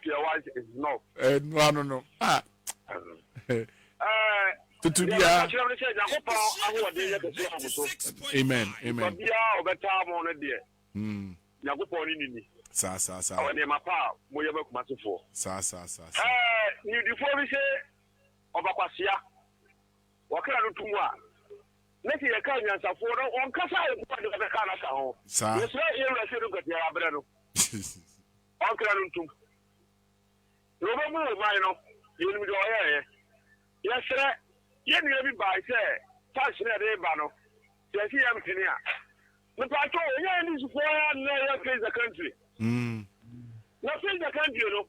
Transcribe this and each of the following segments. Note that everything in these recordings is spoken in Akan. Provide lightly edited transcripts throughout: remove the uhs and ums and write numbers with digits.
to your wife is no. No. Ah. Tutubia. Amen. Amen. Sa. Ni mapa mo ye be kumasefo. Sa. Ni difo bi se obakwasia. Wakra no tumu a. Neti ye ka nyansafo no on kasa e ko de be ka na ka ho. Sa. Ye sra ye ra se do gatia abre no. Wakra no tumu. No ba mu mai no. Ye ni do ye. Ye sra ye ni bi ba se tax na de ba no. Ye si am tini a. Me pa to ye ni su for na ye face the country. Na face the country no.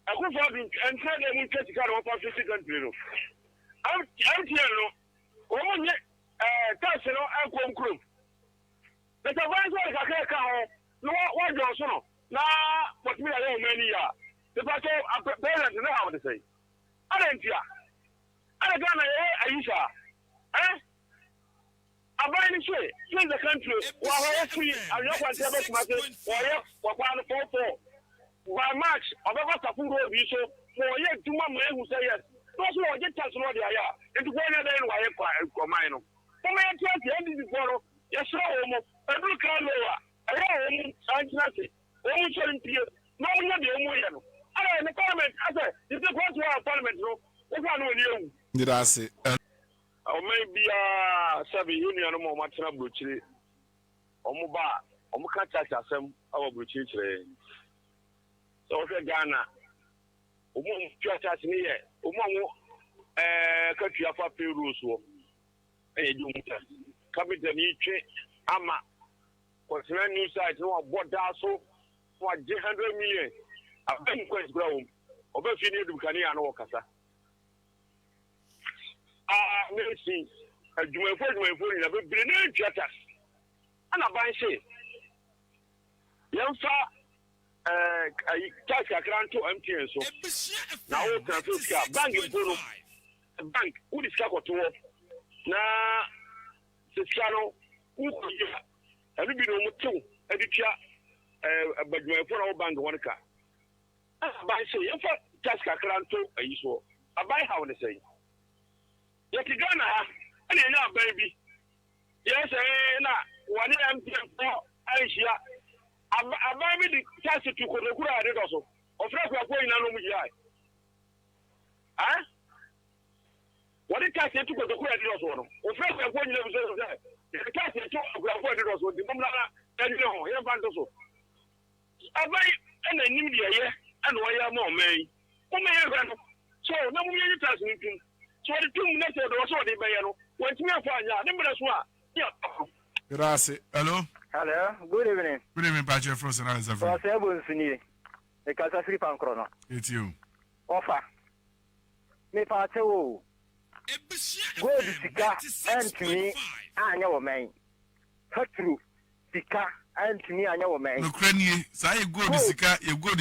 Ako for bi entra de mu tete ka no for face the country no. Am tian no. O mo nye tax no akom krom. Na ta van so ka ho. No wa jo so no. Na what me ya many ya. The pa to parents no how to say. Arentia. Ana gana Aisha. Abai ni say the country wa wa free and you want to make matter wa kwa no for by March obaba sapuro bi so for ye duma ma ehu say yes so so o get chance no dey aya into go na dey wa ye kwa man no so me chance e di before ye sure o mo edu kan lo wa aya o mo antinase o mo so mpie no mo dey o mo ye no ala ni parliament ase if they go to our parliament no o fa no ni ewu did I say o may be sabi union mo matena brochire omo ba omo ka church asem awo brochire kire so o se Ghana omo church ni ye omo ka tua fa payroll so e di muta capital ni twe ama continental new site no border so for 100 million abem quest ground oba fi ni dubukani ya no kasa Merci. Du moins, il avait brûlé un théâtre. On a banché. Il y a un fa, cash à cran to MTN. Now, on a fait bank in Bono. Bank, où est-ce qu'il y a quoi tout? Na, c'est ça, non? Où il y a? Elle lui dit au mouton. Elle dit qu'il y a, du moins, pour un bank, on a cas. On a banché. Il y a un fa, cash à cran to, il y a un bank, how on essaye. Yeti Ghana ana nya baby yes na wani MTN for Aisha abami di chance to kura ade doso ofra kwa ina no mu jai wani chance to kura ade doso no ofra kwa ina mu so say chance to kura ade doso di mumla na ade ho ye ban doso abai ana nim di ye ana wa ya mo mai kuma ye gano so na mu ye chance ni tun so the two minutes so the bayano when me afanya dem na so a gracias hello good evening Patrick Frost and Alice for seven sini e ka sa free pan krono it's you offer me pa che wo go di sika antimi anya wo men hatru sika antimi anya wo men no kranie say go di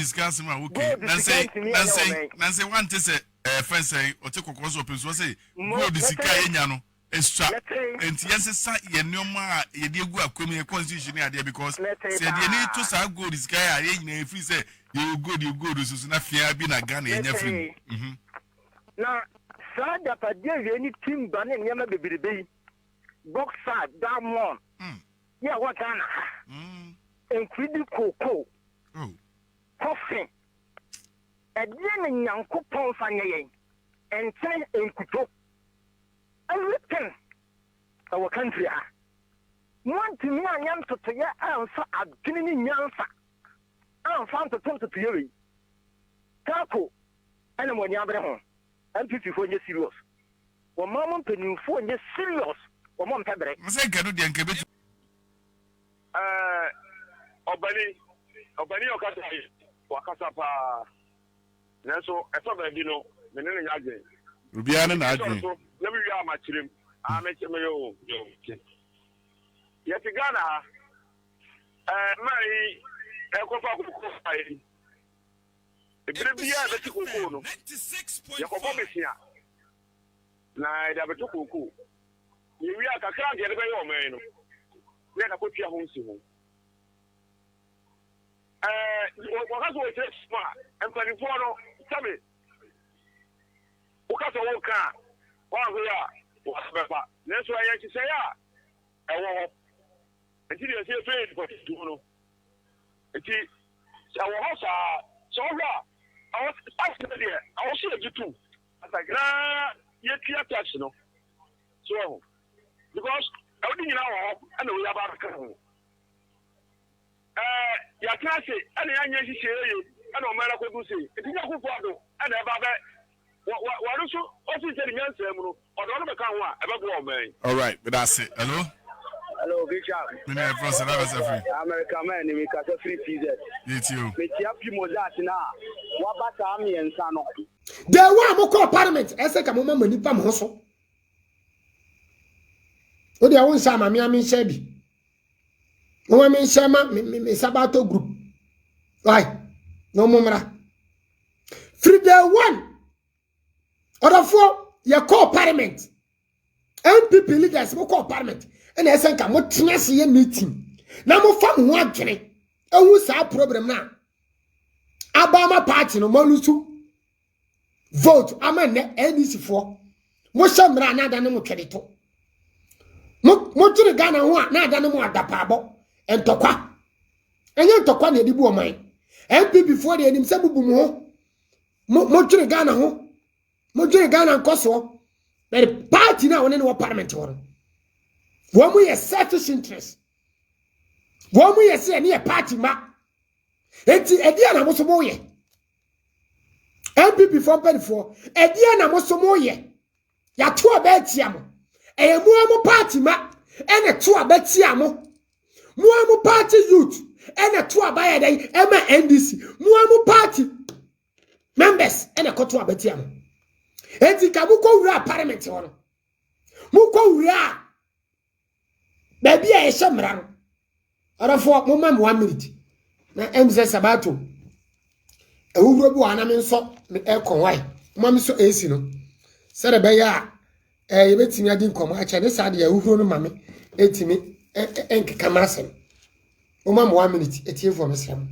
sika sima okay na say want to say friends say o te kokoro so peso say go di sika enya no extra enti yes sa ye nneoma ye de egu akwam ye constitution ade because say de ni to sa go di sika ya ye nyina free say ye go so na fia bi na Ghana enya free na sa da pa de ni team ba ne nyama bebirebe boxer diamond ya wa Ghana including cocoa coffee edie ne Nyankopon fanye yen enten enkuto everything our country want me anyam to ya ansa adwene ni nyansa anfa to yewi kako ana mo nya abre ho MPP fo nye serious wo mama penifo nye serious wo mom pebre mse gadu de nkebe obani okata wakasa pa Neso eto ba bi no me ne nya agye Rubia na agye na bi wi amachirem ameche me yo yeti Ghana mai ekofa kuko ai ebire bia be ti kuko no yakobo besia na da be to kuko ni wi akakra de be yo man no we na ko tua ho nsi ho wakaso wo tire smart empanifo no sabe wakaso wo ka wa ho ya wa bepa neso aye chi se ya ewo enti de se fe ko ti no enti awo ho sa so ra awo tax de awo se ejitu asagra ye tia tax no so because I wouldn't know I know we have our ya classe and the Yashi I know Malaco Gusi. It is a good father and a baba. What also telling us or don't become one about woman. All right, but that's it. Hello? Hello, Bishop. American man, we got a free pizza. It's you. It's your Mozart now. What about Army and Sano? There were more call parliament. I said, come on, Nipam Hosso. O de awon sa ma mi ami se bi o mi se ma me sabato group why no mumra free day one order for your call parliament MPP leaders mo call parliament and esen ka mo tenase ye meeting na mo fa mo adwene ehu sa problem na Abama party no mo lusu vote ama ne NDC for mo shamra na da ne mo twedeto mo tiri Ghana ho a na ada no mo adapabo entokwa enye entokwa na edibu o man MPP for the enim se bubu mo tiri Ghana ho mo tiri Ghana nkoso but party na woni no parliament won wo mo ye selfish interest wo mo ye se ne party ma enti edia na mo so mo ye MPP for penfo edia na mo so mo ye ya to abetia mo muamu party ma ene to abetia mo muamu party youth ene to abaya dai ema NDC muamu party members ene ko to abetia mo enti ka mu ko wura parliament wono mu ko wura ba bia ye hemra no arafo mo ma 1 minute na MZ Sabato ewuro bi wana me nso me ekonwai mo me so AC no sere be ya yebetimi adi nkomo acha ne sade ya uhuro no mame etimi enkeka masem o ma 1 minute etie for mesem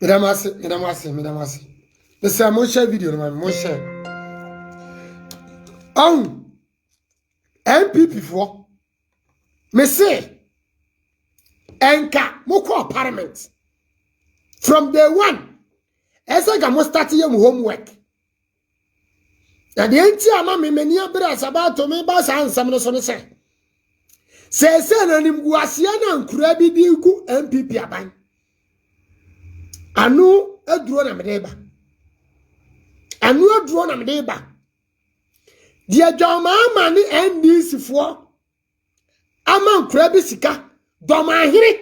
Midamase Mesa mo share video no mame mo share MPP for me say enka mo call parliament from day one esa ga mo start your homework na de enti ama me mani abra Sabato me ba sa ansam no so ne say na nim guase na nkura bi di ku MPP aban anu aduro na me ba dia joma ama ni NDC for ama nkura bi sika doma hiri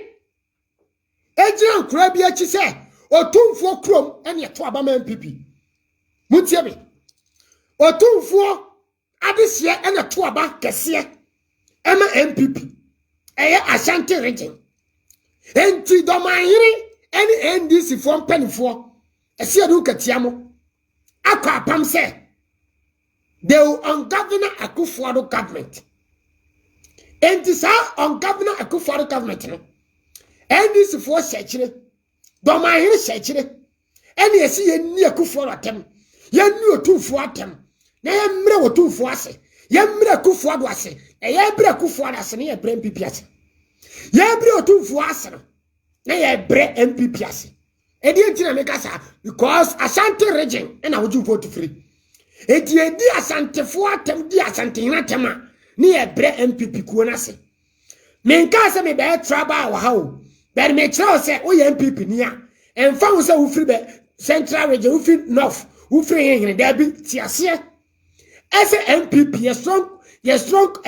ejira nkura bi achi se otumfo krom ene to abama MPP mutie bi otumfo adehye ene to aba kese ema MPP eye Ashanti region enti doma hiri ene NDC for mpanifo ese adu katiamo akwa apam se they will on Governor Akufo-Addo government. And this on Governor Akufo-Addo government. And this for searching. Don't mind him searching. And you see a near Akufo-Addo attempt. You knew 2 for attempt. Now you know 2 for us. You know Akufo-Addo was. And you bring Akufo-Addo as near brain PPS. You bring 2 for us. Now you bring MPPS. And you didn't make us because Ashanti region and I would you vote free. Eti edi Asante fo atem di Asante hinatema ni ebre MPP kuo na se menka se me be trouble wa ha o be me kire o se o ye MPP ni a emfa wo se wo free be central region wo free north wo free hin da bi ti ase ese MPP ye strong